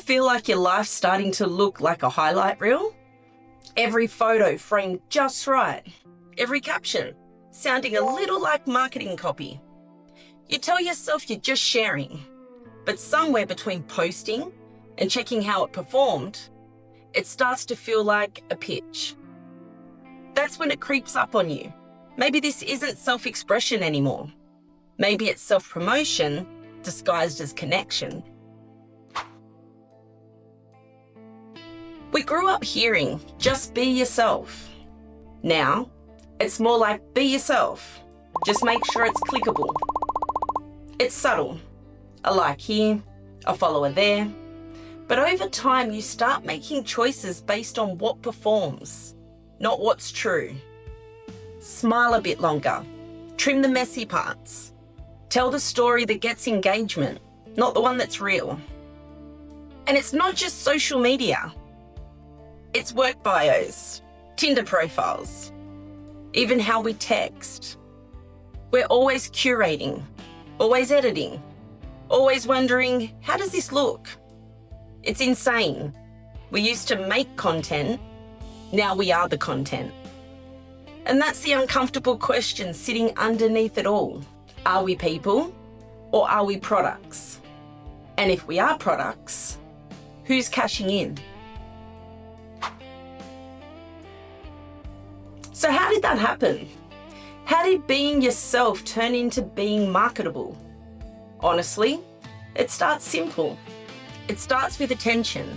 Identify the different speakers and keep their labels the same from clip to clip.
Speaker 1: feel like your life's starting to look like a highlight reel? Every photo framed just right. Every caption sounding a little like marketing copy. You tell yourself you're just sharing, but somewhere between posting and checking how it performed, it starts to feel like a pitch. That's when it creeps up on you. Maybe this isn't self-expression anymore. Maybe it's self-promotion disguised as connection. We grew up hearing, just be yourself. Now, it's more like be yourself. Just make sure it's clickable. It's subtle. A like here, a follower there. But over time, you start making choices based on what performs, not what's true. Smile a bit longer. Trim the messy parts. Tell the story that gets engagement, not the one that's real. And it's not just social media. It's work bios, Tinder profiles, even how we text. We're always curating, always editing, always wondering, how does this look? It's insane. We used to make content, now we are the content. And that's the uncomfortable question sitting underneath it all. Are we people or are we products? And if we are products, who's cashing in? So how did that happen? How did being yourself turn into being marketable? Honestly, it starts simple. It starts with attention.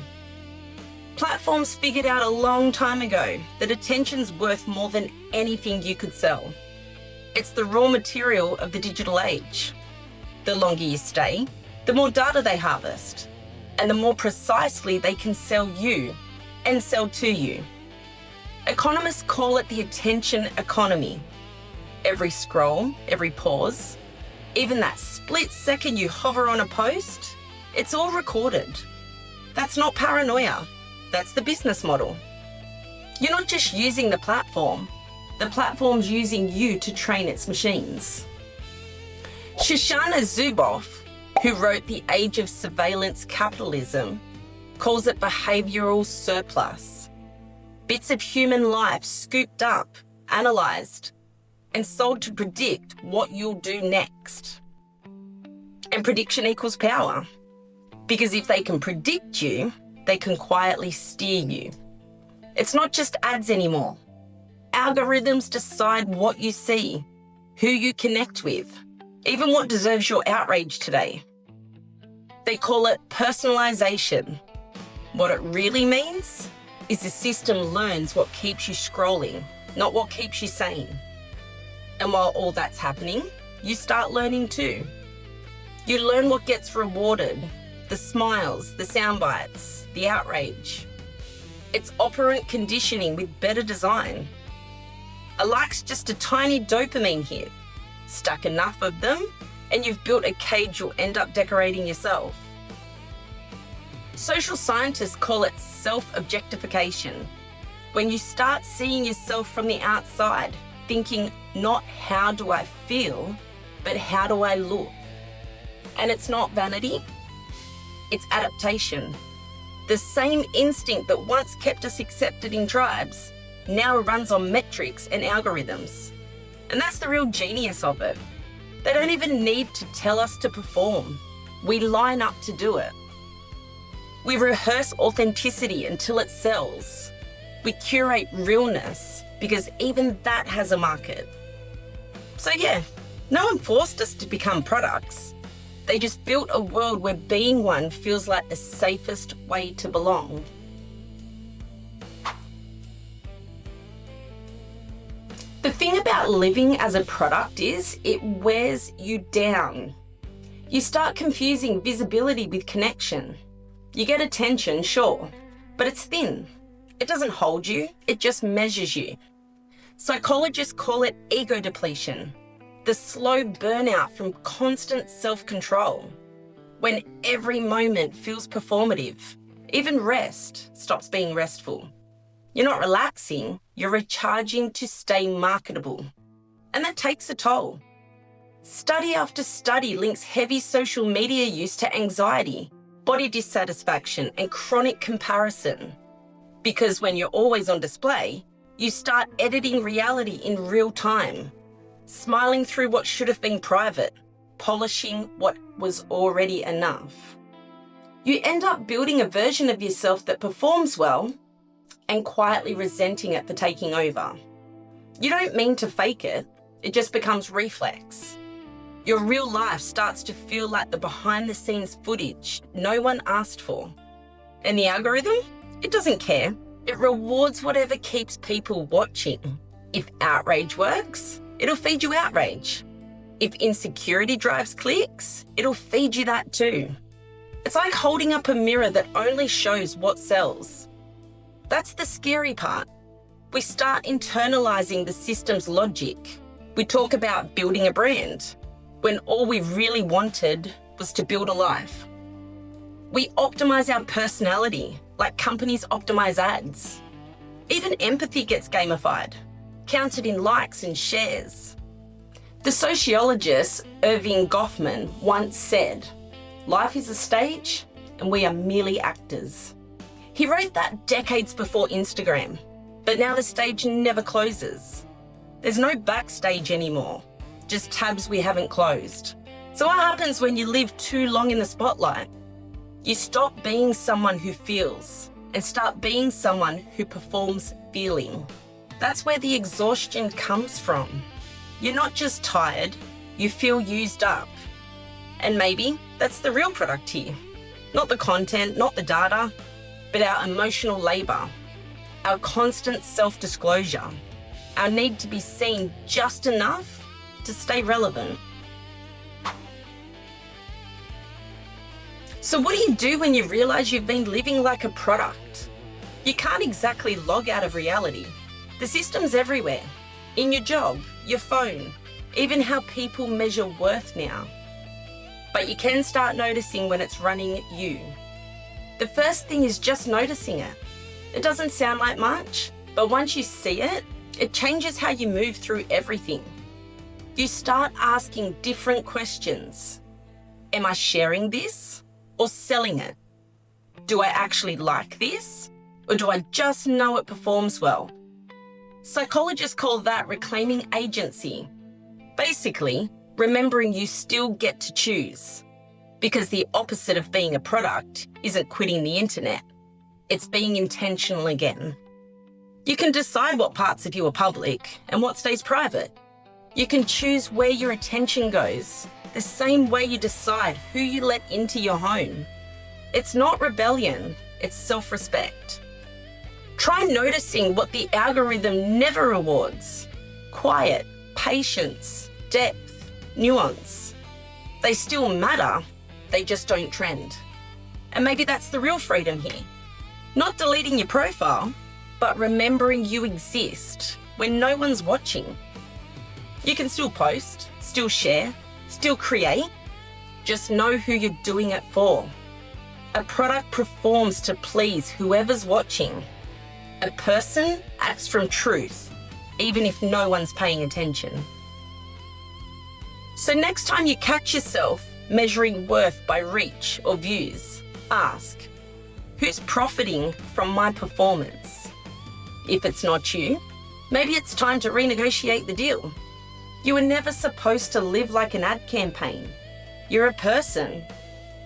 Speaker 1: Platforms figured out a long time ago that attention's worth more than anything you could sell. It's the raw material of the digital age. The longer you stay, the more data they harvest, and the more precisely they can sell you and sell to you. Economists call it the attention economy. Every scroll, every pause, even that split second you hover on a post, it's all recorded. That's not paranoia. That's the business model. You're not just using the platform's using you to train its machines. Shoshana Zuboff, who wrote The Age of Surveillance Capitalism, calls it behavioral surplus. Bits of human life scooped up, analysed, and sold to predict what you'll do next. And prediction equals power. Because if they can predict you, they can quietly steer you. It's not just ads anymore. Algorithms decide what you see, who you connect with, even what deserves your outrage today. They call it personalisation. What it really means is the system learns what keeps you scrolling, not what keeps you sane. And while all that's happening, you start learning too. You learn what gets rewarded, the smiles, the sound bites, the outrage. It's operant conditioning with better design. A like's just a tiny dopamine hit. Stack enough of them, and you've built a cage you'll end up decorating yourself. Social scientists call it self-objectification. When you start seeing yourself from the outside, thinking not how do I feel, but how do I look? And it's not vanity, it's adaptation. The same instinct that once kept us accepted in tribes now runs on metrics and algorithms. And that's the real genius of it. They don't even need to tell us to perform. We line up to do it. We rehearse authenticity until it sells. We curate realness because even that has a market. So yeah, no one forced us to become products. They just built a world where being one feels like the safest way to belong. The thing about living as a product is it wears you down. You start confusing visibility with connection. You get attention, sure, but it's thin. It doesn't hold you, it just measures you. Psychologists call it ego depletion, the slow burnout from constant self-control, when every moment feels performative. Even rest stops being restful. You're not relaxing, you're recharging to stay marketable. And that takes a toll. Study after study links heavy social media use to anxiety, body dissatisfaction, and chronic comparison. Because when you're always on display, you start editing reality in real time, smiling through what should have been private, polishing what was already enough. You end up building a version of yourself that performs well and quietly resenting it for taking over. You don't mean to fake it, it just becomes reflex. Your real life starts to feel like the behind-the-scenes footage no one asked for. And the algorithm? It doesn't care. It rewards whatever keeps people watching. If outrage works, it'll feed you outrage. If insecurity drives clicks, it'll feed you that too. It's like holding up a mirror that only shows what sells. That's the scary part. We start internalizing the system's logic. We talk about building a brand, when all we really wanted was to build a life. We optimize our personality like companies optimize ads. Even empathy gets gamified, counted in likes and shares. The sociologist Erving Goffman once said, "Life is a stage and we are merely actors." He wrote that decades before Instagram, but now the stage never closes. There's no backstage anymore, just tabs we haven't closed. So what happens when you live too long in the spotlight? You stop being someone who feels and start being someone who performs feeling. That's where the exhaustion comes from. You're not just tired, you feel used up. And maybe that's the real product here. Not the content, not the data, but our emotional labor, our constant self-disclosure, our need to be seen just enough to stay relevant. So what do you do when you realize you've been living like a product? You can't exactly log out of reality. The system's everywhere. In your job, your phone, even how people measure worth now. But you can start noticing when it's running you. The first thing is just noticing it. It doesn't sound like much, but once you see it, it changes how you move through everything. You start asking different questions. Am I sharing this or selling it? Do I actually like this or do I just know it performs well? Psychologists call that reclaiming agency. Basically, remembering you still get to choose. Because the opposite of being a product isn't quitting the internet. It's being intentional again. You can decide what parts of you are public and what stays private. You can choose where your attention goes, the same way you decide who you let into your home. It's not rebellion, it's self-respect. Try noticing what the algorithm never rewards. Quiet, patience, depth, nuance. They still matter, they just don't trend. And maybe that's the real freedom here. Not deleting your profile, but remembering you exist when no one's watching. You can still post, still share, still create. Just know who you're doing it for. A product performs to please whoever's watching. A person acts from truth, even if no one's paying attention. So next time you catch yourself measuring worth by reach or views, ask, who's profiting from my performance? If it's not you, maybe it's time to renegotiate the deal. You were never supposed to live like an ad campaign. You're a person,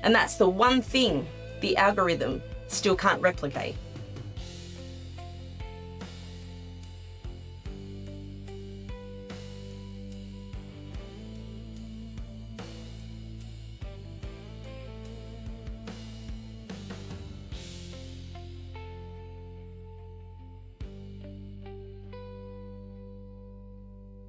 Speaker 1: and that's the one thing the algorithm still can't replicate.